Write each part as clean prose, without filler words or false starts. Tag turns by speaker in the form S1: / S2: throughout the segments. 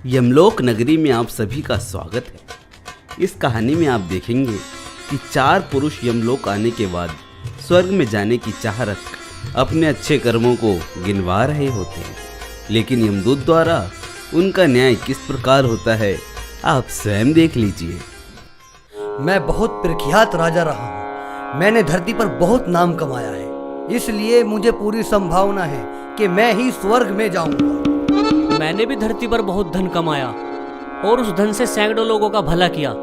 S1: यमलोक नगरी में आप सभी का स्वागत है। इस कहानी में आप देखेंगे कि 4 पुरुष यमलोक आने के बाद स्वर्ग में जाने की चाह रख अपने अच्छे कर्मों को गिनवा रहे होते हैं, लेकिन यमदूत द्वारा उनका न्याय किस प्रकार होता है आप स्वयं देख लीजिए।
S2: मैं बहुत प्रख्यात राजा रहा हूँ। मैंने धरती पर बहुत नाम कमाया है, इसलिए मुझे पूरी संभावना है कि मैं ही स्वर्ग में जाऊंगा।
S3: मैंने भी धरती पर बहुत धन कमाया और उस धन से सैकड़ों लोगों का भला किया,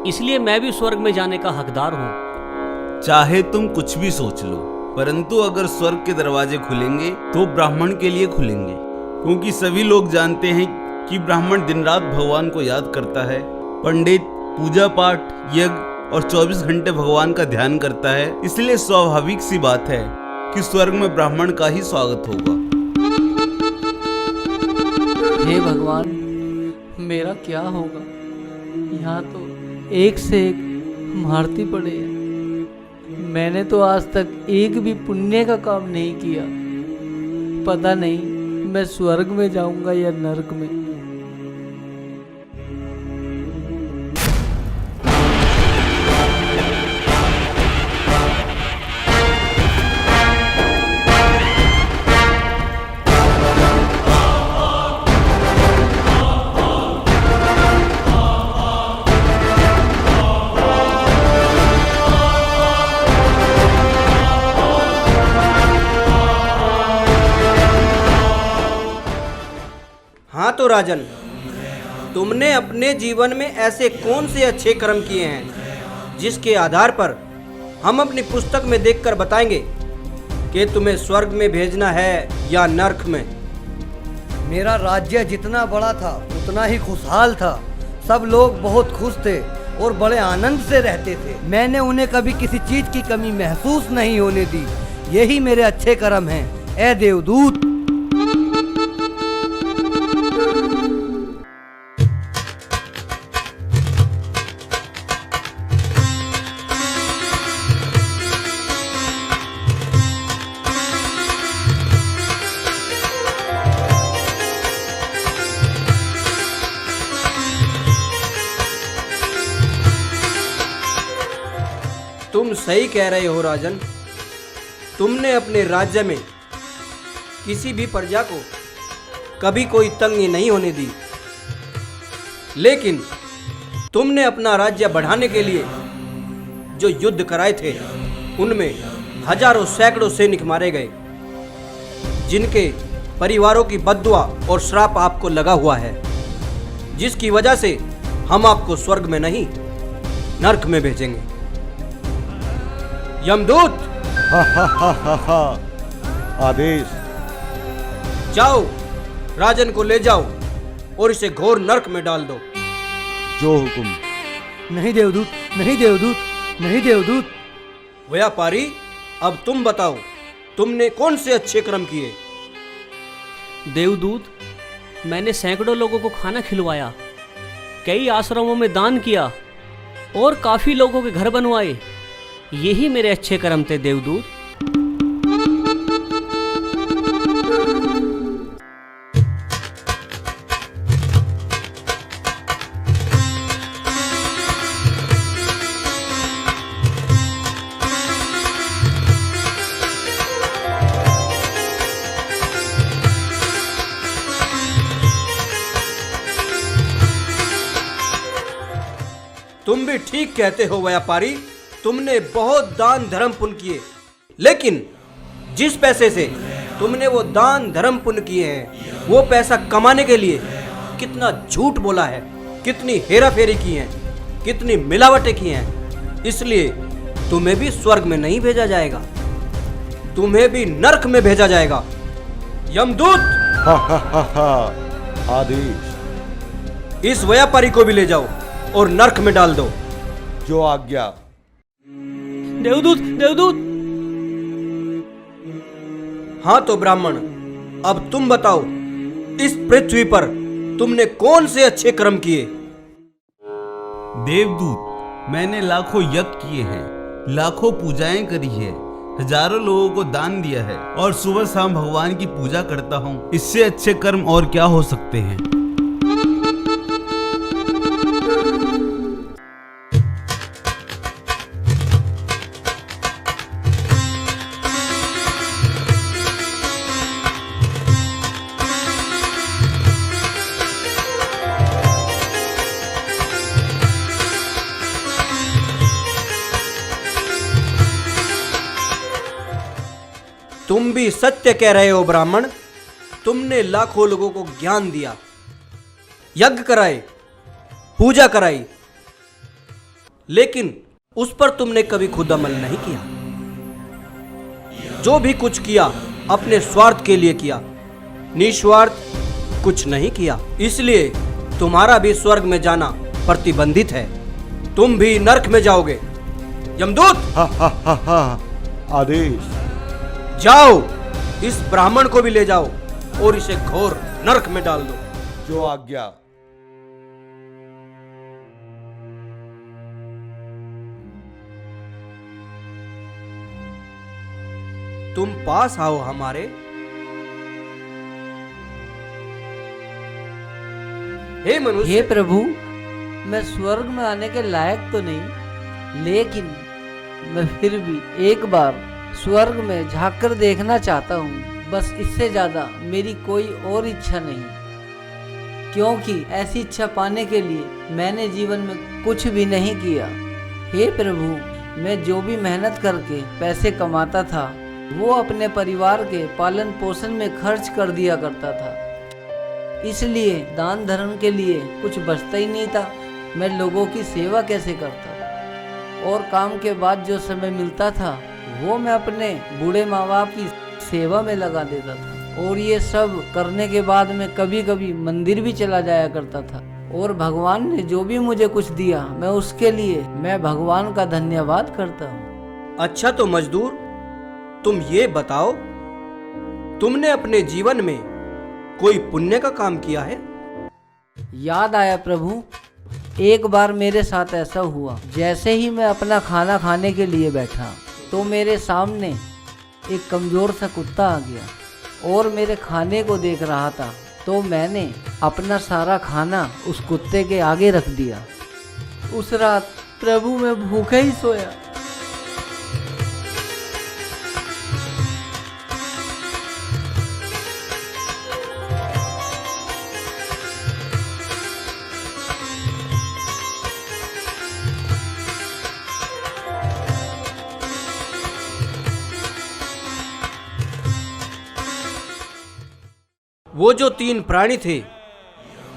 S3: इसलिए मैं भी स्वर्ग में जाने का हकदार हूँ।
S1: चाहे तुम कुछ भी सोच लो, परंतु अगर स्वर्ग के दरवाजे खुलेंगे तो ब्राह्मण के लिए खुलेंगे, क्योंकि सभी लोग जानते हैं कि ब्राह्मण दिन रात भगवान को याद करता है, पंडित पूजा पाठ यज्ञ और 24 घंटे भगवान का ध्यान करता है। इसलिए स्वाभाविक सी बात है कि स्वर्ग में ब्राह्मण का ही स्वागत होगा।
S4: हे भगवान, मेरा क्या होगा? यहाँ तो एक से एक भारती पड़े हैं। मैंने तो आज तक एक भी पुण्य का काम नहीं किया। पता नहीं मैं स्वर्ग में जाऊंगा या नरक में।
S5: हाँ तो राजन, तुमने अपने जीवन में ऐसे कौन से अच्छे कर्म किए हैं जिसके आधार पर हम अपनी पुस्तक में देखकर बताएंगे कि तुम्हें स्वर्ग में भेजना है या नरक में।
S2: मेरा राज्य जितना बड़ा था उतना ही खुशहाल था। सब लोग बहुत खुश थे और बड़े आनंद से रहते थे। मैंने उन्हें कभी किसी चीज की कमी महसूस नहीं होने दी। यही मेरे अच्छे कर्म हैं, ए देवदूत।
S5: तुम सही कह रहे हो राजन। तुमने अपने राज्य में किसी भी प्रजा को कभी कोई तंगी नहीं होने दी, लेकिन तुमने अपना राज्य बढ़ाने के लिए जो युद्ध कराए थे उनमें हजारों सैकड़ों सैनिक मारे गए, जिनके परिवारों की बद्दुआ और श्राप आपको लगा हुआ है, जिसकी वजह से हम आपको स्वर्ग में नहीं नरक में भेजेंगे। यमदूत,
S6: आदेश।
S5: जाओ, राजन को ले जाओ और इसे घोर नरक में डाल दो।
S6: जो हुक्म।
S2: नहीं देवदूत, नहीं देवदूत, नहीं देवदूत।
S5: व्यापारी, अब तुम बताओ, तुमने कौन से अच्छे कर्म किए?
S3: देवदूत, मैंने सैकड़ों लोगों को खाना खिलवाया, कई आश्रमों में दान किया और काफी लोगों के घर बनवाए। यही मेरे अच्छे कर्म थे देवदूत।
S5: तुम भी ठीक कहते हो व्यापारी। तुमने बहुत दान धर्म पुण्य किए, लेकिन जिस पैसे से तुमने वो दान धर्म पुण्य किए हैं, वो पैसा कमाने के लिए कितना झूठ बोला है, कितनी हेरा फेरी की है, कितनी मिलावटें की हैं। इसलिए तुम्हें भी स्वर्ग में नहीं भेजा जाएगा, तुम्हें भी नरक में भेजा जाएगा। यमदूत,
S6: आदेश।
S5: इस व्यापारी को भी ले जाओ और नरक में डाल दो।
S6: जो आज्ञा।
S3: देवदूत, देवदूत।
S5: हाँ तो ब्राह्मण, अब तुम बताओ, इस पृथ्वी पर तुमने कौन से अच्छे कर्म किए?
S1: देवदूत, मैंने लाखों यज्ञ किए हैं, लाखों पूजाएं करी है, हजारों लोगों को दान दिया है और सुबह शाम भगवान की पूजा करता हूँ, इससे अच्छे कर्म और क्या हो सकते हैं।
S5: तुम भी सत्य कह रहे हो ब्राह्मण। तुमने लाखों लोगों को ज्ञान दिया, यज्ञ कराए, पूजा कराई, लेकिन उस पर तुमने कभी खुद अमल नहीं किया। जो भी कुछ किया अपने स्वार्थ के लिए किया, निस्वार्थ कुछ नहीं किया। इसलिए तुम्हारा भी स्वर्ग में जाना प्रतिबंधित है। तुम भी नरक में जाओगे। यमदूत,
S6: हा हा हा हा। आदेश।
S5: जाओ, इस ब्राह्मण को भी ले जाओ और इसे घोर नरक में डाल दो।
S6: जो आज्ञा।
S5: तुम पास आओ हमारे। हे मनुष्य,
S4: हे प्रभु, मैं स्वर्ग में आने के लायक तो नहीं, लेकिन मैं फिर भी एक बार स्वर्ग में झांक कर देखना चाहता हूँ। बस इससे ज्यादा मेरी कोई और इच्छा नहीं, क्योंकि ऐसी इच्छा पाने के लिए मैंने जीवन में कुछ भी नहीं किया। हे प्रभु, मैं जो भी मेहनत करके पैसे कमाता था वो अपने परिवार के पालन पोषण में खर्च कर दिया करता था, इसलिए दान धर्म के लिए कुछ बचता ही नहीं था। मैं लोगों की सेवा कैसे करता, और काम के बाद जो समय मिलता था वो मैं अपने बूढ़े माँ बाप की सेवा में लगा देता था। और ये सब करने के बाद मैं कभी कभी मंदिर भी चला जाया करता था। और भगवान ने जो भी मुझे कुछ दिया मैं उसके लिए मैं भगवान का धन्यवाद करता हूँ।
S5: अच्छा तो मजदूर, तुम ये बताओ, तुमने अपने जीवन में कोई पुण्य का काम किया है?
S4: याद आया प्रभु, एक बार मेरे साथ ऐसा हुआ। जैसे ही मैं अपना खाना खाने के लिए बैठा तो मेरे सामने एक कमजोर सा कुत्ता आ गया और मेरे खाने को देख रहा था। तो मैंने अपना सारा खाना उस कुत्ते के आगे रख दिया। उस रात प्रभु मैं भूखा ही सोया।
S5: वो जो 3 प्राणी थे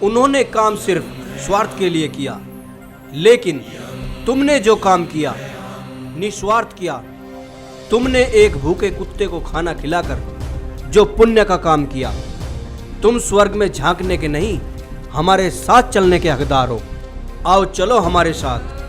S5: उन्होंने काम सिर्फ स्वार्थ के लिए किया, लेकिन तुमने जो काम किया निस्वार्थ किया। तुमने एक भूखे कुत्ते को खाना खिलाकर जो पुण्य का काम किया। तुम स्वर्ग में झांकने के नहीं, हमारे साथ चलने के हकदार हो। आओ चलो हमारे साथ।